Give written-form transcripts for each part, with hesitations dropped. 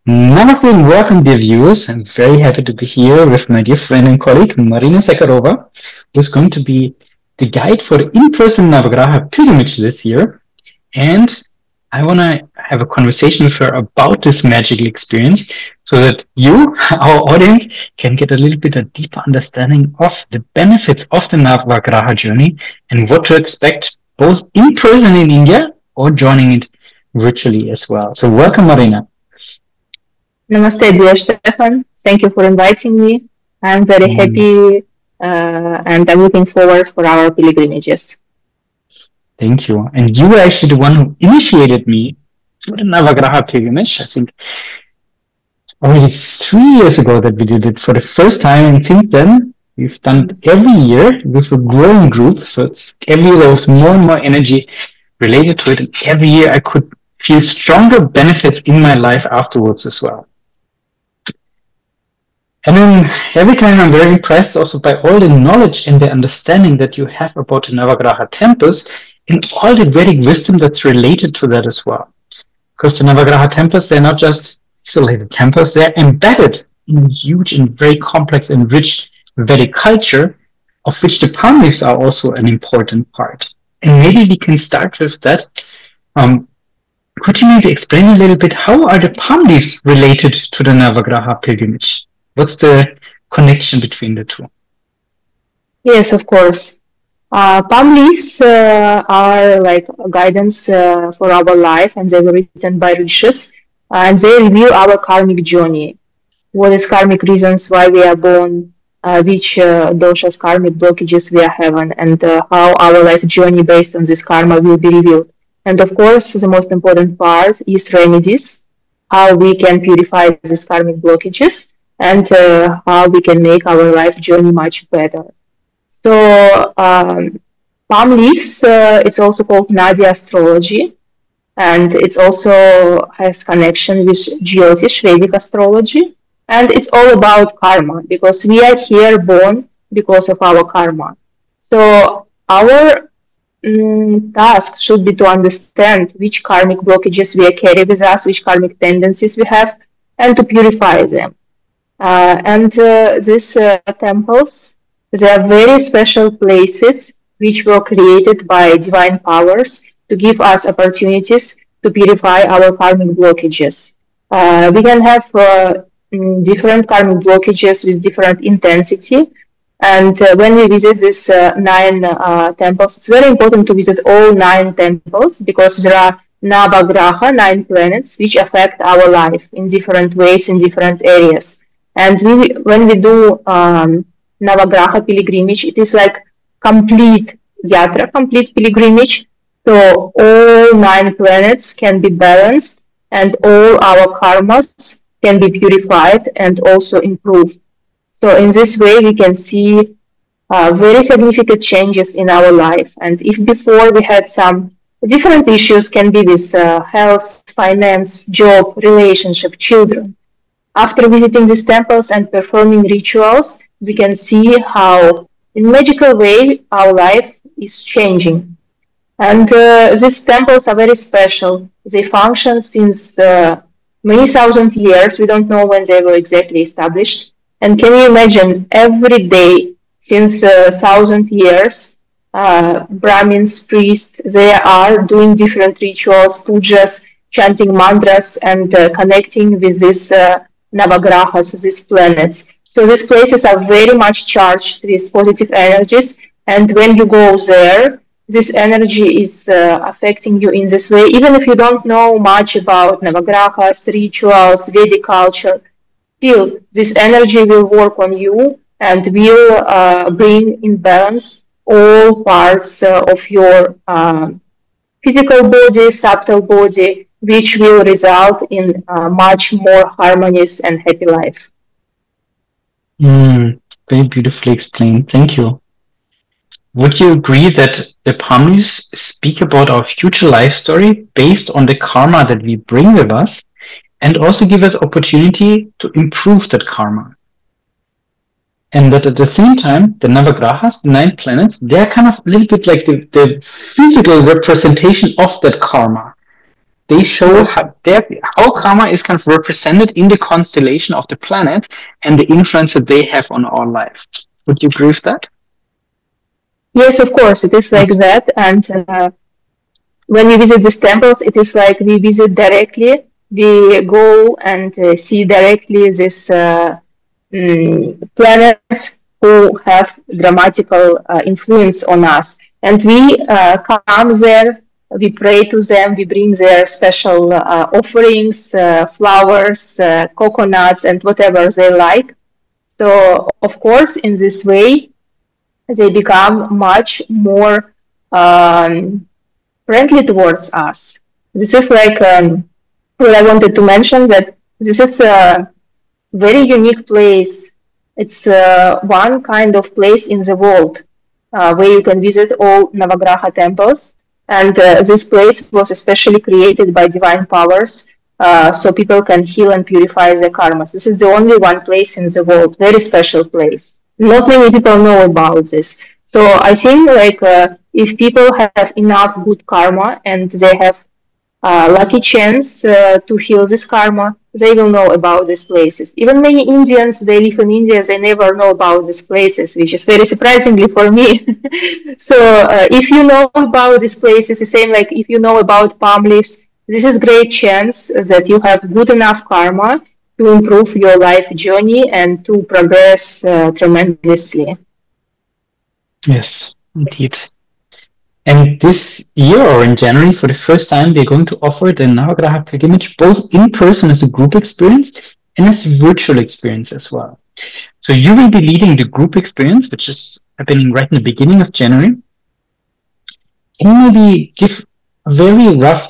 Namaste and welcome, dear viewers. I'm very happy to be here with my dear friend and colleague, Marina Sakharova, who's going to be the guide for the in-person Navagraha pilgrimage this year. And I want to have a conversation with her about this magical experience so that you, our audience, can get a little bit of deeper understanding of the benefits of the Navagraha journey and what to expect both in person in India or joining it virtually as well. So welcome, Marina. Namaste, dear Stephan. Thank you for inviting me. I'm very happy and I'm looking forward for our pilgrimages. Thank you. And you were actually the one who initiated me for the Navagraha pilgrimage. I think already 3 years ago that we did it for the first time. And since then, we've done it every year with a growing group. So it's every year there was more and more energy related to it. And every year I could feel stronger benefits in my life afterwards as well. And then every time I'm very impressed also by all the knowledge and the understanding that you have about the Navagraha-Tempels and all the Vedic wisdom that's related to that as well. Because the Navagraha-Tempels, they're not just isolated temples, they're embedded in huge and very complex and rich Vedic culture, of which the palm leaves are also an important part. And maybe we can start with that. Could you maybe explain a little bit how are the palm leaves related to the Navagraha pilgrimage? What's the connection between the two? Yes, of course. Palm leaves are like guidance for our life, and they were written by rishis, and they reveal our karmic journey. What is karmic reasons why we are born, which doshas, karmic blockages we are having, and how our life journey based on this karma will be revealed. And of course, the most important part is remedies, how we can purify these karmic blockages, and how we can make our life journey much better. So palm leaves, it's also called Nadia astrology, and it also has connection with Jyotish, Vedic astrology, and it's all about karma, because we are here born because of our karma. So our task should be to understand which karmic blockages we carry with us, which karmic tendencies we have, and to purify them. These temples, they are very special places which were created by divine powers to give us opportunities to purify our karmic blockages. We can have different karmic blockages with different intensity. And when we visit these 9 temples, it's very important to visit all 9 temples, because there are Navagraha, 9 planets, which affect our life in different ways, in different areas. And when we do Navagraha pilgrimage, it is like complete yatra, complete pilgrimage. So all 9 planets can be balanced, and all our karmas can be purified and also improved. So in this way, we can see very significant changes in our life. And if before we had some different issues, can be with health, finance, job, relationship, children. After visiting these temples and performing rituals, we can see how, in a magical way, our life is changing. And these temples are very special. They function since many thousand years. We don't know when they were exactly established. And can you imagine, every day since 1,000 years, Brahmins, priests, they are doing different rituals, pujas, chanting mantras, and connecting with these Navagrahas, these planets. So these places are very much charged with positive energies, and when you go there, this energy is affecting you in this way. Even if you don't know much about Navagrahas, rituals, Vedic culture, still this energy will work on you and will bring in balance all parts of your physical body, subtle body, which will result in much more harmonious and happy life. Very beautifully explained. Thank you. Would you agree that the palm leaves speak about our future life story based on the karma that we bring with us, and also give us opportunity to improve that karma? And that at the same time, the Navagrahas, the 9 planets, they're kind of a little bit like the physical representation of that karma. they show how karma is kind of represented in the constellation of the planet and the influence that they have on our life. Would you agree with that? Yes, of course, it is like that. And when we visit these temples, it is like we visit directly. We go and see directly these planets who have dramatical influence on us. And we come there, we pray to them, we bring their special offerings, flowers, coconuts, and whatever they like. So, of course, in this way, they become much more friendly towards us. This is like what I wanted to mention, that this is a very unique place. It's one kind of place in the world where you can visit all Navagraha temples. And this place was especially created by divine powers, so people can heal and purify their karmas. This is the only one place in the world, very special place. Not many people know about this. So I think like if people have enough good karma and they have lucky chance to heal this karma, they will know about these places. Even many Indians, they live in India, they never know about these places, which is very surprisingly for me. So if you know about these places, the same like if you know about palm leaves, this is great chance that you have good enough karma to improve your life journey and to progress tremendously. Yes, indeed. And this year, or in January, for the first time, they're going to offer the Navagraha pilgrimage both in person as a group experience and as a virtual experience as well. So you will be leading the group experience, which is happening right in the beginning of January. Can you maybe give a very rough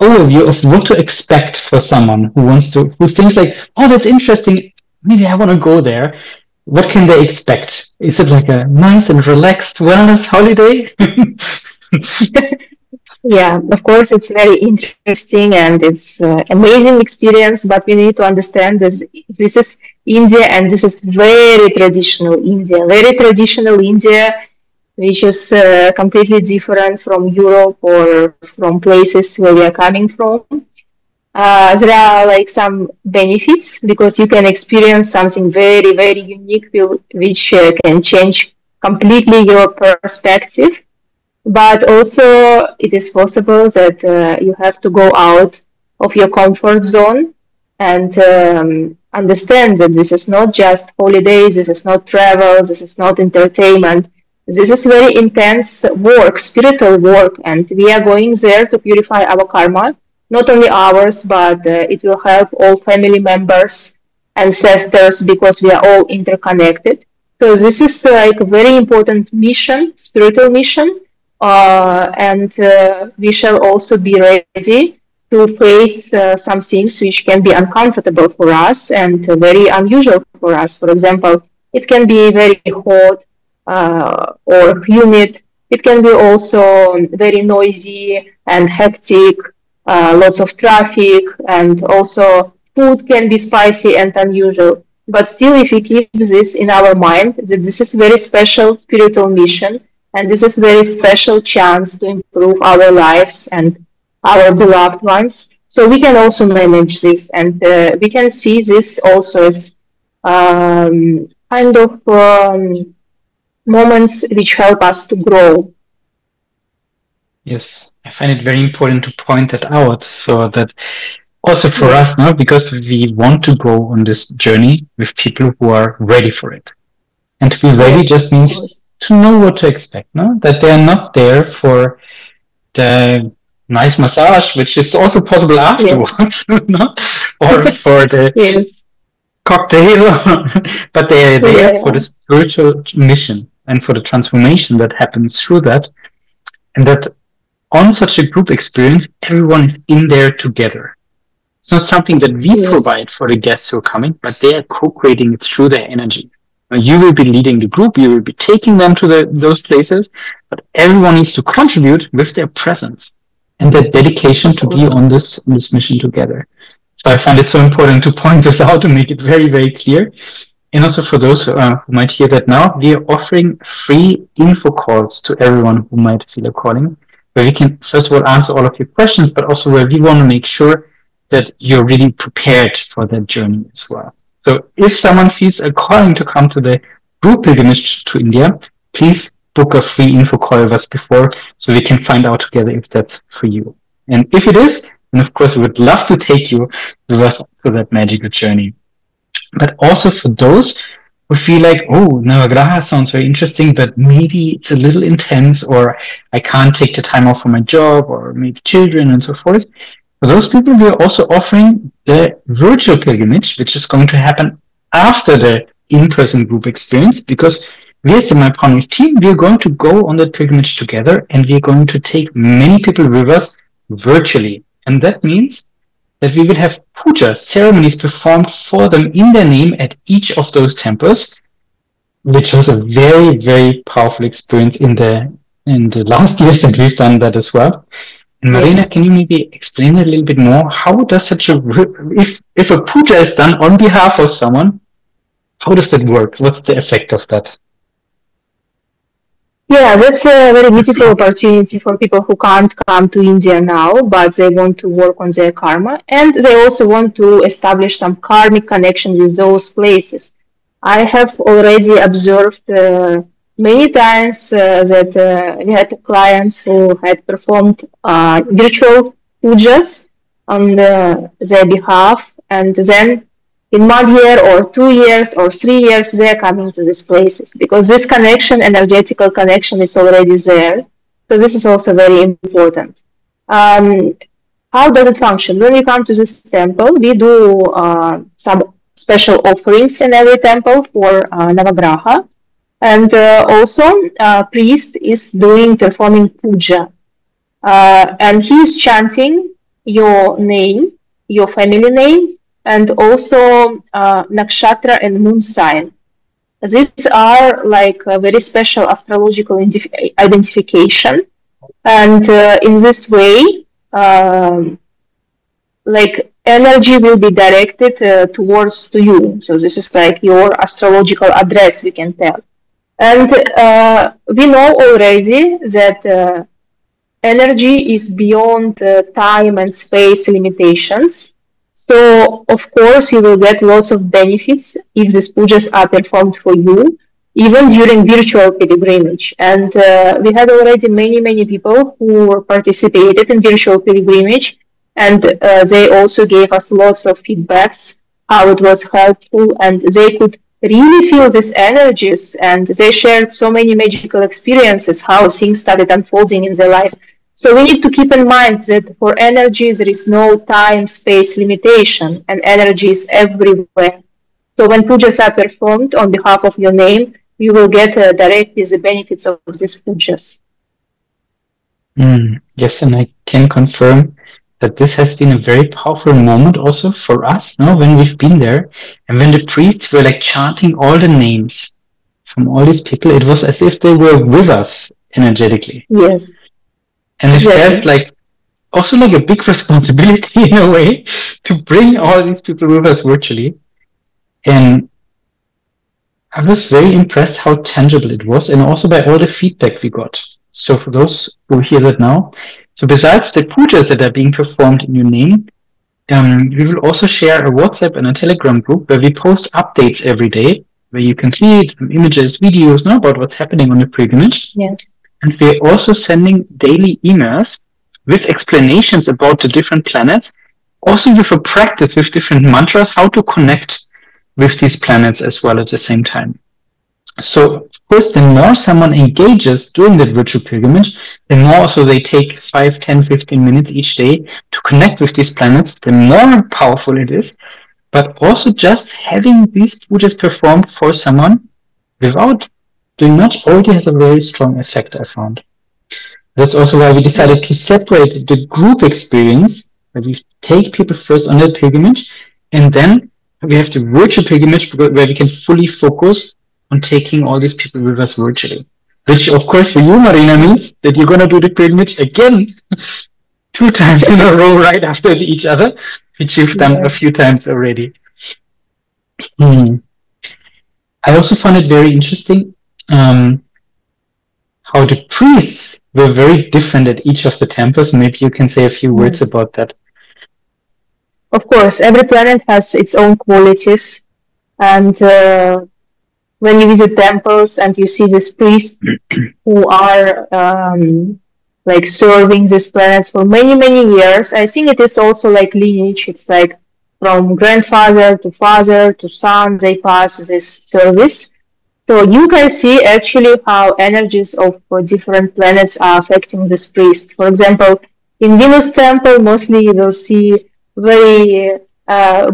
overview of what to expect for someone who thinks like, oh, that's interesting, maybe I want to go there. What can they expect? Is it like a nice and relaxed wellness holiday? Yeah, of course, it's very interesting and it's amazing experience, but we need to understand this is India and this is very traditional India, which is completely different from Europe or from places where we are coming from. There are like some benefits because you can experience something very, very unique which can change completely your perspective. But also it is possible that you have to go out of your comfort zone and understand that this is not just holidays, this is not travel, this is not entertainment. This is very intense work, spiritual work, and we are going there to purify our karma, not only ours, but it will help all family members, ancestors, because we are all interconnected. So this is like a very important mission, spiritual mission. And we shall also be ready to face some things which can be uncomfortable for us and very unusual for us. For example, it can be very hot or humid. It can be also very noisy and hectic, lots of traffic, and also food can be spicy and unusual. But still, if we keep this in our mind, that this is very special spiritual mission, and this is very special chance to improve our lives and our beloved ones. So we can also manage this, and we can see this also as kind of moments which help us to grow. Yes, I find it very important to point that out, so that also for us, no, because we want to go on this journey with people who are ready for it. And to be ready just means to know what to expect, no? That they're not there for the nice massage, which is also possible afterwards, no? Or for the cocktail, but they are there for the spiritual mission and for the transformation that happens through that. And that on such a group experience, everyone is in there together. It's not something that we provide for the guests who are coming, but they are co-creating it through their energy. You will be leading the group, you will be taking them to those places, but everyone needs to contribute with their presence and their dedication to be on this mission together. So I find it so important to point this out, to make it very, very clear. And also for those who might hear that now, we are offering free info calls to everyone who might feel a calling. where we can, first of all, answer all of your questions, but also where we want to make sure that you're really prepared for that journey as well. So if someone feels a calling to come to the group pilgrimage to India, please book a free info call with us before so we can find out together if that's for you. And if it is, then of course we would love to take you with us to that magical journey. But also for those who feel like, oh, Navagraha sounds very interesting, but maybe it's a little intense, or I can't take the time off from my job, or maybe children and so forth. For those people, we are also offering the virtual pilgrimage, which is going to happen after the in-person group experience, because we as the My Partner team, we are going to go on that pilgrimage together, and we are going to take many people with us virtually. And that means that we will have puja ceremonies performed for them in their name at each of those temples, which was a very, very powerful experience in the last years that we've done that as well. And Marina, can you maybe explain a little bit more? How does such a, if a puja is done on behalf of someone, how does that work? What's the effect of that? Yeah, that's a very beautiful opportunity for people who can't come to India now, but they want to work on their karma, and they also want to establish some karmic connection with those places. I have already observed many times that we had clients who had performed virtual pujas on their behalf, and then in 1 year or 2 years or 3 years, they are coming to these places because this connection, energetical connection, is already there. So this is also very important. How does it function? When we come to this temple, we do some special offerings in every temple for Navagraha. And also, priest is performing puja. And he is chanting your name, your family name, and also nakshatra and moon sign. These are like a very special astrological identification. And in this way, like energy will be directed towards to you. So this is like your astrological address, we can tell. And we know already that energy is beyond time and space limitations. So, of course, you will get lots of benefits if these pujas are performed for you, even during virtual pilgrimage. And we had already many people who participated in virtual pilgrimage, and they also gave us lots of feedbacks, how it was helpful, and they could really feel these energies, and they shared so many magical experiences, how things started unfolding in their life. So we need to keep in mind that for energy, there is no time, space limitation, and energy is everywhere. So when pujas are performed on behalf of your name, you will get directly the benefits of these pujas. Yes, and I can confirm that this has been a very powerful moment also for us, no? When we've been there, and when the priests were like chanting all the names from all these people, it was as if they were with us energetically. Yes. And it felt like also like a big responsibility in a way to bring all these people with us virtually. And I was very impressed how tangible it was, and also by all the feedback we got. So for those who hear that now, so besides the pujas that are being performed in your name, we will also share a WhatsApp and a Telegram group where we post updates every day, where you can see images, videos, know about what's happening on the pilgrimage. Yes. And we're also sending daily emails with explanations about the different planets, also with a practice with different mantras, how to connect with these planets as well at the same time. So, of course, the more someone engages during that virtual pilgrimage, the more also they take 5, 10, 15 minutes each day to connect with these planets, the more powerful it is. But also just having these pujas performed for someone without doing much already has a very strong effect, I found. That's also why we decided to separate the group experience, where we take people first on their pilgrimage, and then we have the virtual pilgrimage where we can fully focus on taking all these people with us virtually. Which, of course, for you, Marina, means that you're going to do the pilgrimage again 2 times in a row right after each other, which you've done a few times already. I also found it very interesting how the priests were very different at each of the temples. Maybe you can say a few words Yes. about that. Of course, every planet has its own qualities, and when you visit temples and you see these priests who are like serving these planets for many, many years, I think it is also like lineage. It's like from grandfather to father to son, they pass this service. So you can see actually how energies of different planets are affecting this priest. For example, in Venus temple, mostly you will see very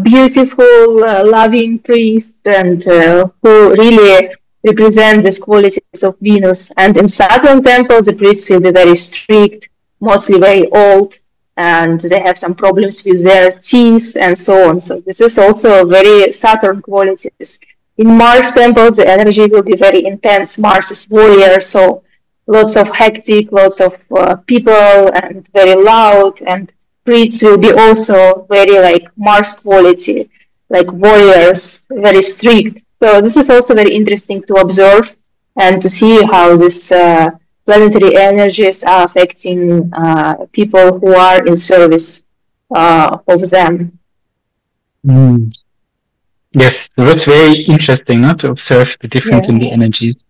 beautiful, loving priests and who really represent these qualities of Venus. And in Saturn temple, the priests will be very strict, mostly very old, and they have some problems with their teeth and so on. So this is also very Saturn qualities. In Mars temples, the energy will be very intense. Mars is warrior, so lots of hectic, lots of people, and very loud. And priests will be also very like Mars quality, like warriors, very strict. So this is also very interesting to observe and to see how this planetary energies are affecting people who are in service of them. Mm. Yes, it was very interesting to observe the difference in the energies.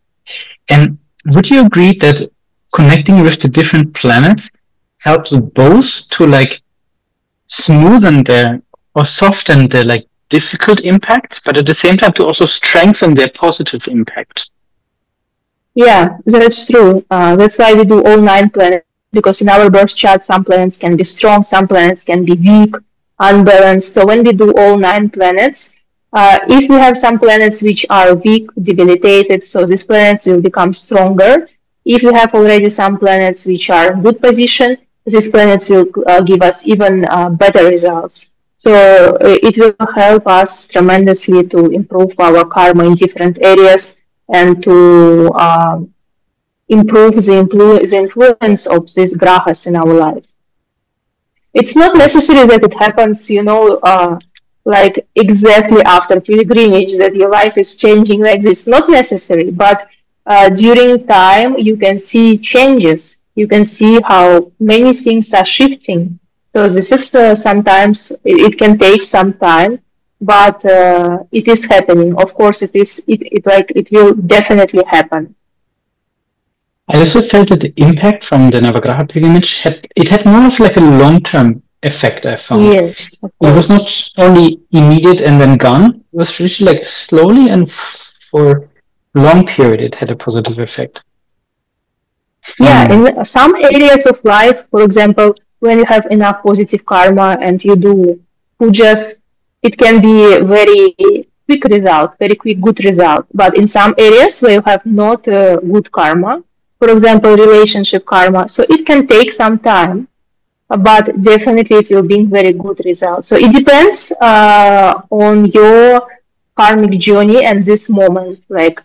And would you agree that connecting with the different planets helps both to like smoothen the or soften the like difficult impacts, but at the same time to also strengthen their positive impact? Yeah, that's true. That's why we do all 9 planets, because in our birth chart, some planets can be strong, some planets can be weak, unbalanced. So when we do all 9 planets, if we have some planets which are weak, debilitated, so these planets will become stronger. If you have already some planets which are in good position, these planets will give us even better results. So it will help us tremendously to improve our karma in different areas and to improve the influence of these grahas in our life. It's not necessary that it happens, like exactly after pilgrimage, that your life is changing like this. Not necessary, but during time you can see changes. You can see how many things are shifting. So this is sometimes it can take some time, but it is happening. Of course, it will definitely happen. I also felt that the impact from the Navagraha pilgrimage had more of like a long-term effect, I found. Yes, of It was course. not only immediate and then gone. It was really like slowly and for a long period it had a positive effect. Yeah, in some areas of life, for example, when you have enough positive karma and you do pujas, it can be very quick result, very quick good result. But in some areas where you have not good karma, for example, relationship karma, so it can take some time, but definitely it will bring very good results. So it depends on your karmic journey and this moment, like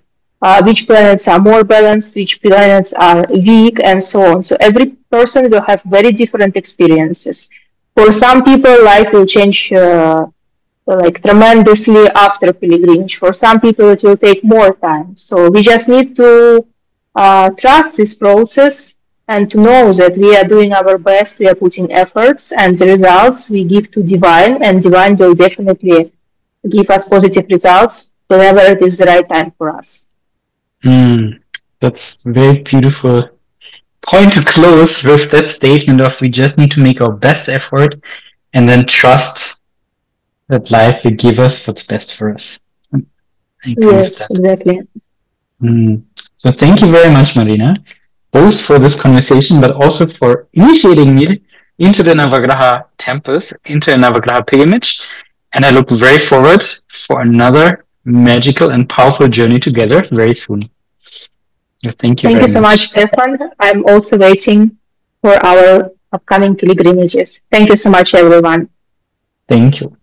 which planets are more balanced, which planets are weak, and so on. So every person will have very different experiences. For some people, life will change like tremendously after pilgrimage. For some people, it will take more time. So we just need to trust this process and to know that we are doing our best, we are putting efforts, and the results we give to divine, and divine will definitely give us positive results whenever it is the right time for us. That's very beautiful point to close with that statement of we just need to make our best effort and then trust that life will give us what's best for us. I agree with Yes, that. exactly. So thank you very much, Marina, both for this conversation, but also for initiating me into the Navagraha temples, into a Navagraha pilgrimage. And I look very forward for another magical and powerful journey together very soon. Thank you Thank very you so much, much. Stephan. I'm also waiting for our upcoming pilgrimages. Thank you so much, everyone. Thank you.